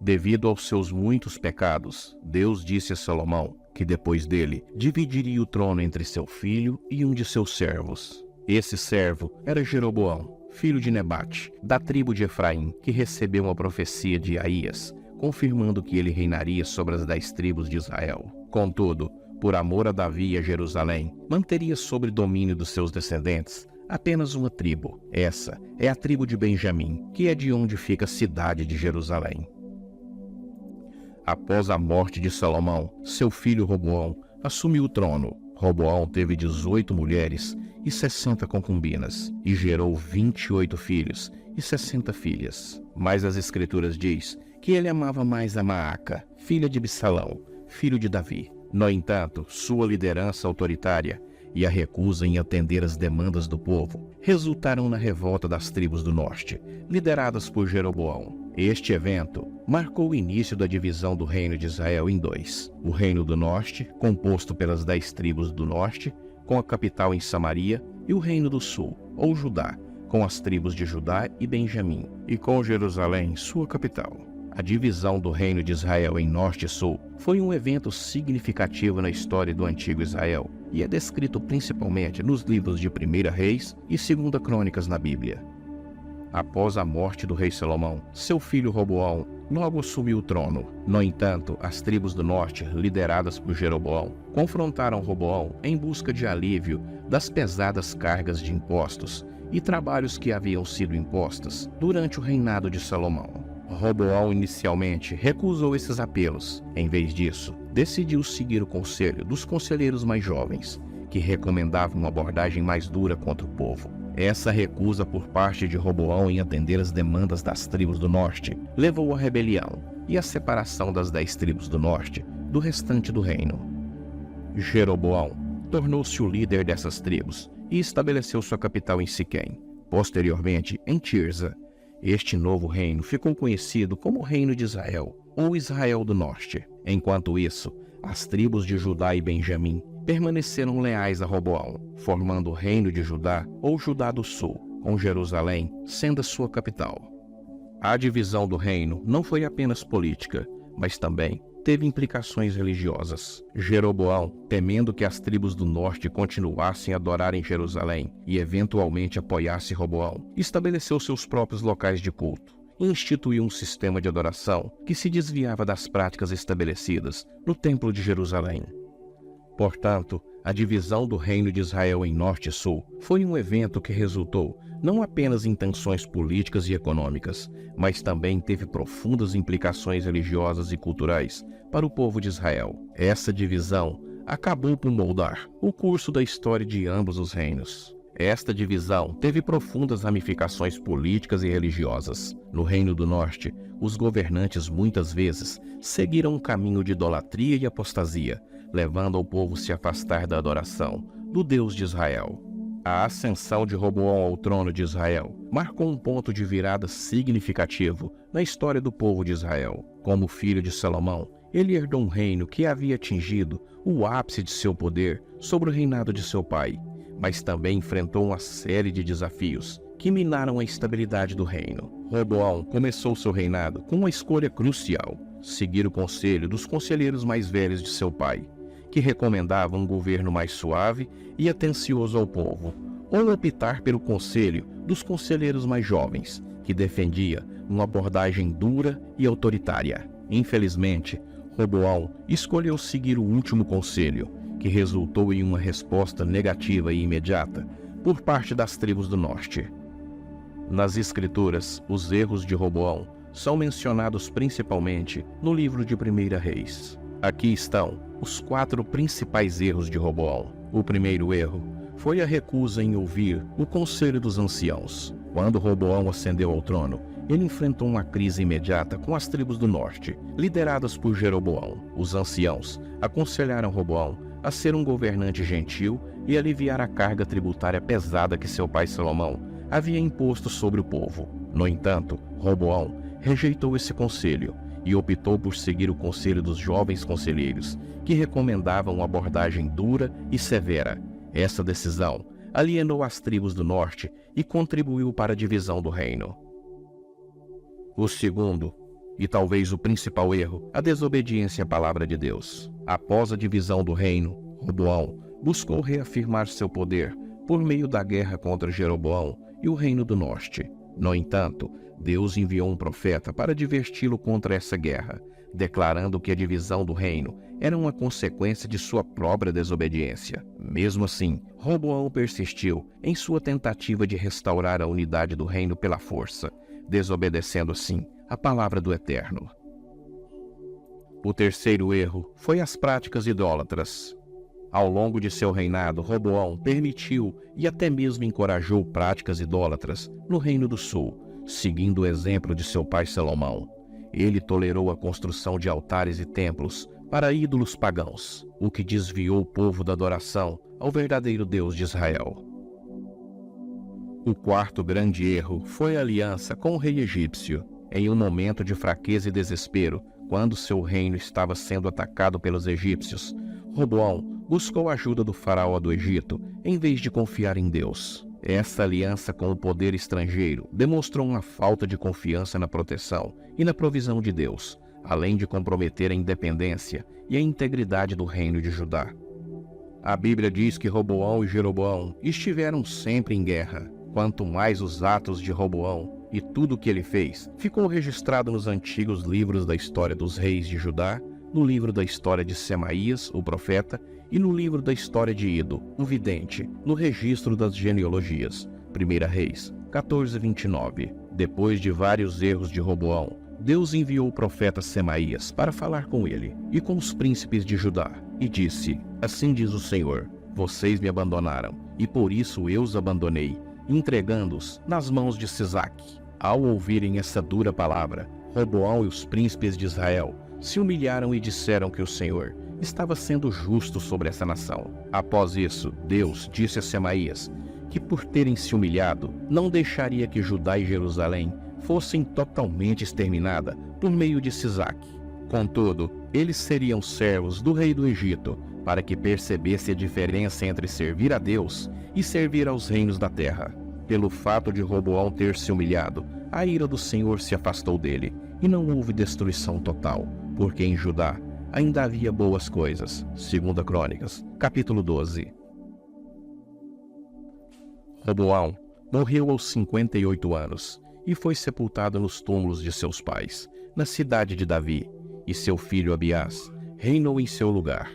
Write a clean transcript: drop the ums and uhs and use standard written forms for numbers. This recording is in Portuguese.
Devido aos seus muitos pecados, Deus disse a Salomão que depois dele dividiria o trono entre seu filho e um de seus servos. Esse servo era Jeroboão, filho de Nebate, da tribo de Efraim, que recebeu uma profecia de Aías, confirmando que ele reinaria sobre as 10 tribos de Israel. Contudo, por amor a Davi e a Jerusalém, manteria sob domínio dos seus descendentes apenas uma tribo. Essa é a tribo de Benjamim, que é de onde fica a cidade de Jerusalém. Após a morte de Salomão, seu filho Roboão assumiu o trono. Roboão teve 18 mulheres e 60 concubinas, e gerou 28 filhos e 60 filhas. Mas as Escrituras diz que ele amava mais a Maaca, filha de Absalão, filho de Davi. No entanto, sua liderança autoritária e a recusa em atender às demandas do povo resultaram na revolta das tribos do norte, lideradas por Jeroboão. Este evento marcou o início da divisão do reino de Israel em 2. O reino do norte, composto pelas 10 tribos do norte, com a capital em Samaria, e o reino do sul, ou Judá, com as tribos de Judá e Benjamim, e com Jerusalém, sua capital. A divisão do reino de Israel em norte e sul foi um evento significativo na história do antigo Israel e é descrito principalmente nos livros de 1 Reis e 2 Crônicas na Bíblia. Após a morte do rei Salomão, seu filho Roboão logo assumiu o trono. No entanto, as tribos do norte, lideradas por Jeroboão, confrontaram Roboão em busca de alívio das pesadas cargas de impostos e trabalhos que haviam sido impostas durante o reinado de Salomão. Roboão inicialmente recusou esses apelos. Em vez disso, decidiu seguir o conselho dos conselheiros mais jovens, que recomendavam uma abordagem mais dura contra o povo. Essa recusa por parte de Roboão em atender às demandas das tribos do norte levou à rebelião e à separação das 10 tribos do norte do restante do reino. Jeroboão tornou-se o líder dessas tribos e estabeleceu sua capital em Siquém, posteriormente em Tirza. Este novo reino ficou conhecido como Reino de Israel, ou Israel do Norte. Enquanto isso, as tribos de Judá e Benjamim permaneceram leais a Roboão, formando o Reino de Judá, ou Judá do Sul, com Jerusalém sendo a sua capital. A divisão do reino não foi apenas política, mas também teve implicações religiosas. Jeroboão, temendo que as tribos do norte continuassem a adorar em Jerusalém e eventualmente apoiasse Roboão, estabeleceu seus próprios locais de culto e instituiu um sistema de adoração que se desviava das práticas estabelecidas no Templo de Jerusalém. Portanto, a divisão do reino de Israel em norte e sul foi um evento que resultou não apenas em tensões políticas e econômicas, mas também teve profundas implicações religiosas e culturais para o povo de Israel. Essa divisão acabou por moldar o curso da história de ambos os reinos. Esta divisão teve profundas ramificações políticas e religiosas. No Reino do Norte, os governantes muitas vezes seguiram um caminho de idolatria e apostasia, levando ao povo a se afastar da adoração do Deus de Israel. A ascensão de Roboão ao trono de Israel marcou um ponto de virada significativo na história do povo de Israel. Como filho de Salomão, ele herdou um reino que havia atingido o ápice de seu poder sobre o reinado de seu pai, mas também enfrentou uma série de desafios que minaram a estabilidade do reino. Roboão começou seu reinado com uma escolha crucial: seguir o conselho dos conselheiros mais velhos de seu pai, que recomendavam um governo mais suave e atencioso ao povo, ou optar pelo conselho dos conselheiros mais jovens, que defendia uma abordagem dura e autoritária. Infelizmente, Roboão escolheu seguir o último conselho, que resultou em uma resposta negativa e imediata por parte das tribos do norte. Nas Escrituras, os erros de Roboão são mencionados principalmente no livro de 1 Reis. Aqui estão os 4 principais erros de Roboão. O primeiro erro foi a recusa em ouvir o conselho dos anciãos. Quando Roboão ascendeu ao trono, ele enfrentou uma crise imediata com as tribos do norte, lideradas por Jeroboão. Os anciãos aconselharam Roboão a ser um governante gentil e aliviar a carga tributária pesada que seu pai Salomão havia imposto sobre o povo. No entanto, Roboão rejeitou esse conselho e optou por seguir o conselho dos jovens conselheiros, que recomendavam uma abordagem dura e severa. Essa decisão alienou as tribos do norte e contribuiu para a divisão do reino. O segundo E talvez o principal erro, a desobediência à palavra de Deus. Após a divisão do reino, Roboão buscou reafirmar seu poder por meio da guerra contra Jeroboão e o reino do norte. No entanto, Deus enviou um profeta para adverti-lo contra essa guerra, declarando que a divisão do reino era uma consequência de sua própria desobediência. Mesmo assim, Roboão persistiu em sua tentativa de restaurar a unidade do reino pela força, desobedecendo assim a palavra do Eterno. O terceiro erro foi as práticas idólatras. Ao longo de seu reinado, Roboão permitiu e até mesmo encorajou práticas idólatras no Reino do Sul, seguindo o exemplo de seu pai Salomão. Ele tolerou a construção de altares e templos para ídolos pagãos, o que desviou o povo da adoração ao verdadeiro Deus de Israel. O quarto grande erro foi a aliança com o rei egípcio. Em um momento de fraqueza e desespero, quando seu reino estava sendo atacado pelos egípcios, Roboão buscou a ajuda do faraó do Egito, em vez de confiar em Deus. Essa aliança com o poder estrangeiro demonstrou uma falta de confiança na proteção e na provisão de Deus, além de comprometer a independência e a integridade do reino de Judá. A Bíblia diz que Roboão e Jeroboão estiveram sempre em guerra. Quanto mais os atos de Roboão e tudo o que ele fez ficou registrado nos antigos livros da história dos reis de Judá, no livro da história de Semaías, o profeta, e no livro da história de Ido, o vidente, no registro das genealogias. 1 Reis 14:29. Depois de vários erros de Roboão, Deus enviou o profeta Semaías para falar com ele e com os príncipes de Judá, e disse: Assim diz o Senhor, vocês me abandonaram, e por isso eu os abandonei, entregando-os nas mãos de Sisaque. Ao ouvirem essa dura palavra, Roboão e os príncipes de Israel se humilharam e disseram que o Senhor estava sendo justo sobre essa nação. Após isso, Deus disse a Semaías que, por terem se humilhado, não deixaria que Judá e Jerusalém fossem totalmente exterminada por meio de Sisaque. Contudo, eles seriam servos do rei do Egito, para que percebesse a diferença entre servir a Deus e servir aos reinos da terra. Pelo fato de Roboão ter se humilhado, a ira do Senhor se afastou dele, e não houve destruição total, porque em Judá ainda havia boas coisas. 2 Crônicas, capítulo 12. Roboão morreu aos 58 anos e foi sepultado nos túmulos de seus pais, na cidade de Davi, e seu filho Abiás reinou em seu lugar.